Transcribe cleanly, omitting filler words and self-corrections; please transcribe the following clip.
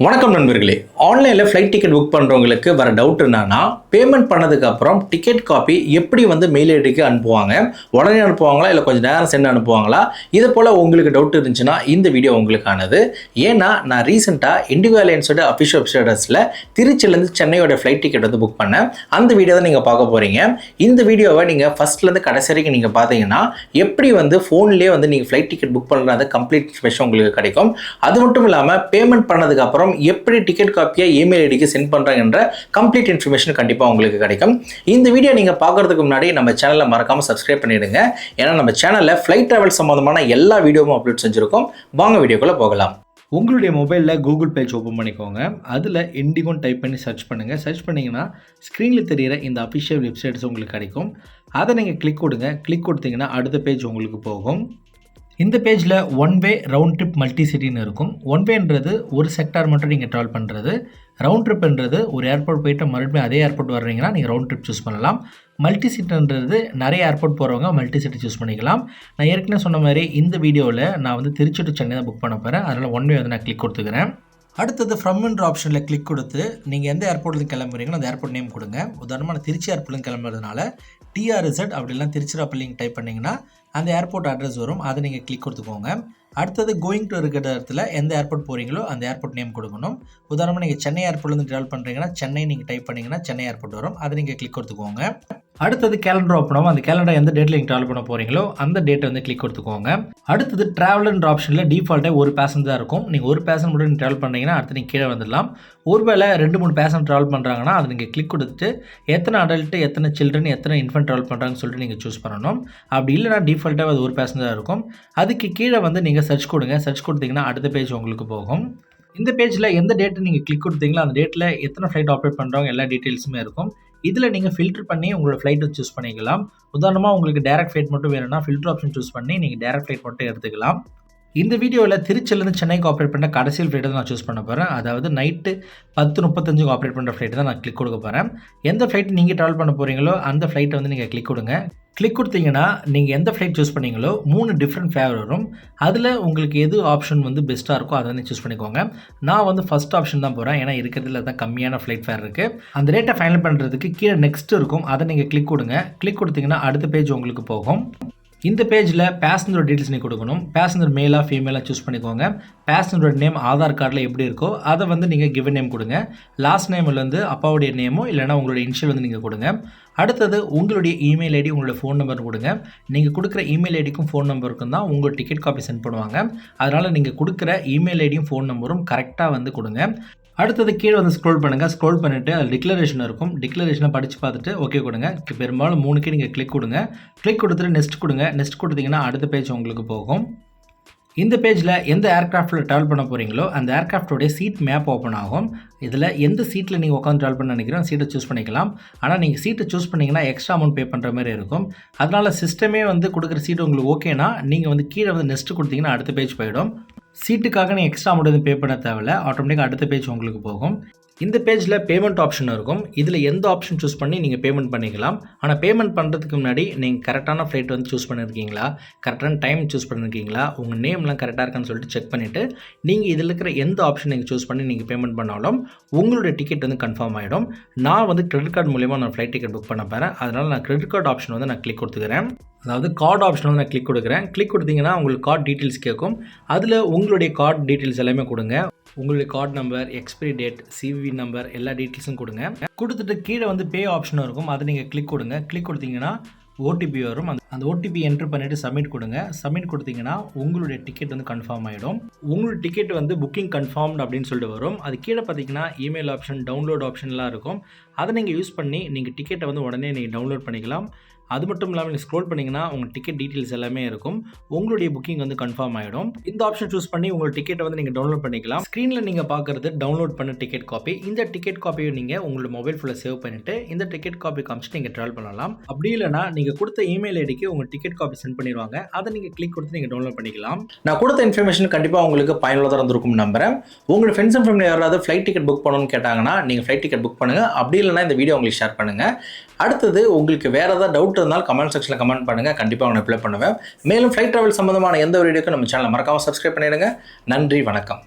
வணக்கம் நண்பர்களே. ஆன்லைனில் ஃப்ளைட் டிக்கெட் புக் பண்ணுறவங்களுக்கு வர டவுட் என்னன்னா, பேமெண்ட் பண்ணதுக்கப்புறம் டிக்கெட் காப்பி எப்படி மெயில் ஐடிக்கு அனுப்புவாங்க, உடனே அனுப்புவாங்களா இல்லை கொஞ்சம் நேரம் சென்று அனுப்புவாங்களா? இது போல் உங்களுக்கு டவுட் இருந்துச்சுன்னா இந்த வீடியோ உங்களுக்கானது. ஏன்னா நான் ரீசெண்டாக இண்டிகோ ஏர்லைன்ஸோட அஃபிஷியல் வெப்சைட்ஸில் திருச்சியிலேருந்து சென்னையோட ஃப்ளைட் டிக்கெட் புக் பண்ணேன். அந்த வீடியோ தான் நீங்கள் பார்க்க போகிறீங்க. இந்த வீடியோவை நீங்கள் ஃபஸ்ட்லேருந்து கடைசி வரைக்கும் நீங்கள் பார்த்தீங்கன்னா எப்படி ஃபோன்லேயே நீங்கள் ஃப்ளைட் டிக்கெட் புக் பண்ணுறது கம்ப்ளீட் இன்ஃபர்மேஷன் உங்களுக்கு கிடைக்கும். அது மட்டும் இல்லாமல் பேமெண்ட் பண்ணதுக்கப்புறம் எப்படி டிக்கெட் காப்பியை இமெயில் ஐடிக்கு சென்ட் பண்றாங்கன்ற கம்ப்ளீட் இன்ஃபர்மேஷன் கண்டிப்பா உங்களுக்கு கிடைக்கும். இந்த வீடியோ நீங்க பார்க்கிறதுக்கு முன்னாடி நம்ம சேனலை மறக்காம சப்ஸ்கிரைப் பண்ணிடுங்க. ஏன்னா நம்ம சேனல்ல ஃப்ளைட் டிராவல் சம்பந்தமான எல்லா வீடியோவும் அப்லோட் செஞ்சிருக்கோம். வாங்க வீடியோக்குள்ள போகலாம். உங்களுடைய மொபைலில் கூகுள் பேஜ் ஓப்பன் பண்ணிக்கோங்க. அதில் இண்டிகோன்னு டைப் பண்ணி சர்ச் பண்ணுங்கள். சர்ச் பண்ணிங்கன்னா ஸ்க்ரீனில் தெரிகிற இந்த அஃபிஷியல் வெப்சைட்ஸ் உங்களுக்கு கிடைக்கும். அதை நீங்கள் கிளிக் கொடுங்க. கிளிக் கொடுத்தீங்கன்னா அடுத்த பேஜ் உங்களுக்கு போகும். இந்த பேஜில் one way round trip multi சிட்டின்னு இருக்கும். ஒன் வேன்றது ஒரு செக்டார் மட்டும் நீங்கள் ட்ராவல் பண்ணுறது. ரவுண்ட் ட்ரிப்ன்றது ஒரு ஏர்போர்ட் போய்ட்டு மறுபடியும் அதே ஏர்போர்ட் வர்றீங்கன்னா நீங்கள் ரவுண்ட் ட்ரிப் சூஸ் பண்ணலாம். மல்டி சிட்டின்றது நிறைய ஏர்போர்ட் போகிறவங்க மல்டி சிட்டி சூஸ் பண்ணிக்கலாம். நான் ஏற்கனவே சொன்ன மாதிரி இந்த வீடியோவில் நான் திருச்சி டு சென்னை தான் புக் பண்ண போகிறேன். அதனால் ஒன் வே நான் கிளிக் கொடுத்துக்கிறேன். அடுத்தது ஃப்ரம்ன்ற ஆப்ஷனில் கிளிக் கொடுத்து நீங்கள் எந்த ஏர்போர்ட்லேருந்து கிளம்புறீங்களோ அந்த ஏர்போர்ட் நேம் கொடுங்க. உதாரணமாக திருச்சி ஏர்போர்ட்லேருந்து கிளம்புறதுனால TRZ அப்படிலாம் திருச்சிராப்பள்ளி டைப் பண்ணிங்கன்னா அந்த ஏர்போர்ட் அட்ரஸ் வரும். அதை நீங்கள் கிளிக் கொடுத்துக்கோங்க. அடுத்தது கோயிங் டு இருக்கிற இடத்துல எந்த ஏர்போர்ட் போகிறீங்களோ அந்த ஏர்போர்ட் நேம் கொடுக்கணும். உதாரணமாக நீங்கள் சென்னை ஏர்போர்ட்லேருந்து ட்ராவல் பண்ணுறீங்கன்னா சென்னை நீங்கள் டைப் பண்ணிங்கன்னா சென்னை ஏர்போர்ட் வரும். அதை நீங்கள் கிளிக் கொடுத்துக்கோங்க. அடுத்தது கேலண்டர் ஓப்பன் ஆகும். அந்த கேலண்டர் எந்த டேட்டில் நீங்கள் ட்ராவல் பண்ண போகிறீங்களோ அந்த டேட்டை கிளிக் கொடுத்துக்கோங்க. அடுத்தது ட்ராவல்ன்ற ஆப்ஷனில் டிஃபால்ட்டாக ஒரு பேசன் தான் இருக்கும். நீங்கள் ஒரு பேசன் மட்டும் நீங்கள் ட்ராவல் பண்ணிங்கன்னா அடுத்து நீங்கள் கீழே வந்துடலாம். ஒருவேளை 2-3 பேசன் ட்ராவல் பண்ணுறாங்கன்னா அதை நீங்கள் கிளிக் கொடுத்துட்டு எத்தனை அடல்ட்டு, எத்தனை சில்ட்ரன், எத்தனை இன்ஃபென்ட் ட்ராவல் பண்ணுறாங்கன்னு சொல்லிட்டு நீங்கள் சூஸ் பண்ணணும். அப்படி இல்லைனா டிஃபால்ட்டாக அது ஒரு பேசன் தான் இருக்கும். அதுக்கு கீழே நீங்கள் சர்ச் கொடுங்க. சர்ச் கொடுத்தீங்கன்னா அடுத்த பேஜ் உங்களுக்கு போகும். இந்த பேஜில் எந்த டேட்டு நீங்கள் கிளிக் கொடுத்தீங்களோ அந்த டேட்டில் எத்தனை ஃப்ளைட் ஆப்ரேட் பண்ணுறவங்க எல்லா டீட்டெயில்ஸுமே இருக்கும். இதில் நீங்கள் ஃபில்டர் பண்ணி உங்களோட ஃப்ளைட்டை சூஸ் பண்ணிக்கலாம். உதாரணமாக உங்களுக்கு டேரக்ட் ஃப்ளைட் மட்டும் வேணும்னா ஃபில்டர் ஆப்ஷன் சூஸ் பண்ணி நீங்கள் டேரக்ட் ஃப்ளைட் மட்டும் எடுத்துக்கலாம். இந்த வீடியோவில் திருச்சியிலேருந்து சென்னைக்கு ஆப்ரேட் பண்ண கடைசியில் ஃப்ளைட்டை தான் நான் சூஸ் பண்ண போகிறேன். அதாவது நைட்டு 10:35 ஆப்ரேட் பண்ணுற ஃப்ளைட்டு தான் நான் கிளிக் கொடுக்க போகிறேன். எந்த ஃப்ளைட் நீங்கள் ட்ராவல் பண்ண போகிறீங்களோ அந்த ஃப்ளைட்டை நீங்கள் கிளிக் கொடுங்க. கிளிக் கொடுத்தீங்கன்னா நீங்கள் எந்த ஃப்ளைட் சூஸ் பண்ணீங்களோ 3 டிஃப்ரெண்ட் ஃபேவர் வரும். அதில் உங்களுக்கு எது ஆப்ஷன் பெஸ்ட்டாக இருக்கோ அதை சூஸ் பண்ணிக்கோங்க. நான் ஃபஸ்ட் ஆப்ஷன் தான் போகிறேன். ஏன்னா இருக்கிறதுல தான் கம்மியான ஃப்ளைட் ஃபேர் இருக்குது. அந்த ரேட்டை ஃபைனல் பண்ணுறதுக்கு கீழே நெக்ஸ்ட் இருக்கும். அதை நீங்கள் கிளிக் கொடுங்க. கிளிக் கொடுத்தீங்கன்னா அடுத்த பேஜ் உங்களுக்கு போகும். இந்த பேஜில் பேசஞ்சரோட டீட்டெயில்ஸ் நீங்கள் கொடுக்கணும். பேசஞ்சர் மேலாக ஃபீமேலாக சூஸ் பண்ணிக்கோங்க. பேசஞ்சரோட நேம் ஆதார் கார்டில் எப்படி இருக்கோ அதை நீங்கள் கிவன் நேம் கொடுங்க. லாஸ்ட் நேமில் அப்பாவுடைய நேமோ இல்லைனா உங்களுடைய இனிஷியல் நீங்கள் கொடுங்க. அடுத்தது உங்களுடைய இமெயில் ஐடி, உங்களுடைய ஃபோன் நம்பர் கொடுங்க. நீங்கள் கொடுக்குற இமெயில் ஐடிக்கும் ஃபோன் நம்பருக்கும் தான் உங்கள் டிக்கெட் காப்பி சென்ட் பண்ணுவாங்க. அதனால் நீங்கள் கொடுக்குற இமெயில் ஐடியும் ஃபோன் நம்பரும் கரெக்டாக கொடுங்க. அடுத்தது கீழே ஸ்க்ரோல் பண்ணுங்கள். ஸ்க்ரோல் பண்ணிவிட்டு அதில் டிக்ளரேஷன் இருக்கும். டிக்ளரேஷனை படித்து பார்த்துட்டு ஓகே கொடுங்க. பெரும்பாலும் 3 நீங்கள் கிளிக் கொடுங்க. கிளிக் கொடுத்துட்டு நெக்ஸ்ட் கொடுங்க. நெக்ஸ்ட் கொடுத்தீங்கன்னா அடுத்த பேஜ் உங்களுக்கு போகும். இந்த பேஜில் எந்த ஏர்க்ராஃப்ட்டில் ட்ராவல் பண்ண போகிறீங்களோ அந்த ஏர்க்ராஃப்டோடைய சீட் மேப் ஓப்பன் ஆகும். இதில் எந்த சீட்டில் நீங்கள் உட்காந்து ட்ராவல் பண்ண நினைக்கிறோம் சீட்டை சூஸ் பண்ணிக்கலாம். ஆனால் நீங்கள் சீட்டை சூஸ் பண்ணிங்கன்னா எக்ஸ்ட்ரா அமௌண்ட் பே பண்ணுற மாதிரி இருக்கும். அதனால் சிஸ்டமே கொடுக்குற சீட்டு உங்களுக்கு ஓகேனா நீங்கள் கீழே நெக்ஸ்ட் கொடுத்தீங்கன்னா அடுத்த பேஜ் போயிடும். சீட்டுக்காக நீங்கள் எக்ஸ்ட்ரா அமௌண்ட் பே பண்ண தேவையில்ல. ஆட்டோமேட்டிக்காக அடுத்த பேஜ் உங்களுக்கு போகும். இந்த பேஜில் பேமெண்ட் ஆப்ஷன் இருக்கும். இதில் எந்த ஆப்ஷன் சூஸ் பண்ணி நீங்கள் பேமெண்ட் பண்ணிக்கலாம். ஆனால் பேமெண்ட் பண்ணுறதுக்கு முன்னாடி நீங்கள் கரெக்டான ஃப்ளைட் சூஸ் பண்ணியிருக்கீங்களா, கரெக்டான டைம் சூஸ் பண்ணியிருக்கீங்களா, உங்கள் நேம்லாம் கரெக்டாக இருக்கான்னு சொல்லிட்டு செக் பண்ணிவிட்டு நீங்கள் இதில் இருக்கிற எந்த ஆப்ஷன் நீங்கள் சூஸ் பண்ணி நீங்கள் பேமெண்ட் பண்ணாலும் உங்களுடைய டிக்கெட் கன்ஃபார்ம் ஆகிடும். நான் கிரெடிட் கார்டு மூலிமா நான் ஃப்ளைட் டிக்கெட் புக் பண்ண போகிறேன். அதனால் நான் கிரெடிட் கார்டு ஆப்ஷன் நான் கிளிக் கொடுத்துக்கிறேன். அதாவது கார்டு ஆப்ஷன் நான் கிளிக் கொடுக்குறேன். கிளிக் கொடுத்தீங்கன்னா உங்களுக்கு கார்டு டீட்டெயில்ஸ் கேட்கும். அதில் உங்களுடைய கார்டு டீட்டெயில்ஸ் எல்லாமே கொடுங்க. உங்களுடைய card number, expiry date, CVV number எல்லா டீட்டெயில்ஸும் கொடுங்க. கொடுத்துட்டு கீழே பே ஆப்ஷன் இருக்கும். அதை நீங்கள் கிளிக் கொடுங்க. கிளிக் கொடுத்தீங்கன்னா OTP வரும். அந்த OTP என்ட்ரு பண்ணிவிட்டு சப்மிட் கொடுங்க. சப்மிட் கொடுத்தீங்கன்னா உங்களுடைய டிக்கெட் கன்ஃபார்ம் ஆகிடும். உங்களுடைய டிக்கெட் புக்கிங் கன்ஃபார்ம்டு அப்படின்னு சொல்லிட்டு வரும். அது கீழே பார்த்தீங்கன்னா இமெயில் ஆப்ஷன், டவுன்லோட் ஆப்ஷன்லாம் இருக்கும். அதை நீங்கள் யூஸ் பண்ணி நீங்கள் டிக்கெட்டை உடனே நீங்கள் டவுன்லோட் பண்ணிக்கலாம். அது மட்டும் இல்லாமல் நீங்கள் ஸ்க்ரோல் பண்ணிங்கன்னா உங்கள் டிக்கெட் டீட்டெயில்ஸ் எல்லாமே இருக்கும். உங்களுடைய புக்கிங் கன்ஃபார்ம் ஆகிடும். இந்த ஆப்ஷன் சூஸ் பண்ணி உங்கள் டிக்கெட்டை நீங்கள் டவுன்லோட் பண்ணிக்கலாம். ஸ்க்ரீனில் நீங்கள் பார்க்குறது டவுன்லோட் பண்ண டிக்கெட் காப்பி. இந்த டிக்கெட் காப்பியை நீங்கள் உங்களோட மொபைல் ஃபுல்லாக சேவ் பண்ணிவிட்டு இந்த டிக்கெட் காப்பி காமிச்சிட்டு நீங்கள் ட்ராவல் பண்ணலாம். அப்படி இல்லைனா நீங்கள் கொடுத்த இமெயில் ஐடிக்கு உங்கள் டிக்கெட் காப்பி சென்ட் பண்ணிடுவாங்க. அதை நீங்கள் கிளிக் கொடுத்து நீங்கள் டவுன்லோட் பண்ணிக்கலாம். நான் கொடுத்த இன்ஃபர்மேஷன் கண்டிப்பாக உங்களுக்கு பயனுள்ளதாக இருந்திருக்கும் நம்புறேன். உங்களோட ஃப்ரெண்ட்ஸ் அண்ட் ஃபேமிலி யாராவது ஃப்ளைட் டிக்கெட் புக் பண்ணணும்னு கேட்டாங்கன்னா நீங்கள் ஃப்ளைட் டிக்கெட் புக் பண்ணுங்கள். அப்படி இல்லைனா இந்த வீடியோ உங்களுக்கு ஷேர் பண்ணுங்கள். அடுத்தது உங்களுக்கு வேறு ஏதாவது டவுட் இருந்தாலும் கமெண்ட் செக்ஷனில் கமெண்ட் பண்ணுங்கள். கண்டிப்பாக உங்களை ரிப்ளை பண்ணுவேன். மேலும் ஃப்ளைட் ட்ராவல் சம்பந்தமான எந்த ஒரு வீடியோக்கும் நம்ம சேனலை மறக்காமல் சப்ஸ்கிரைப் பண்ணிடுங்க. நன்றி, வணக்கம்.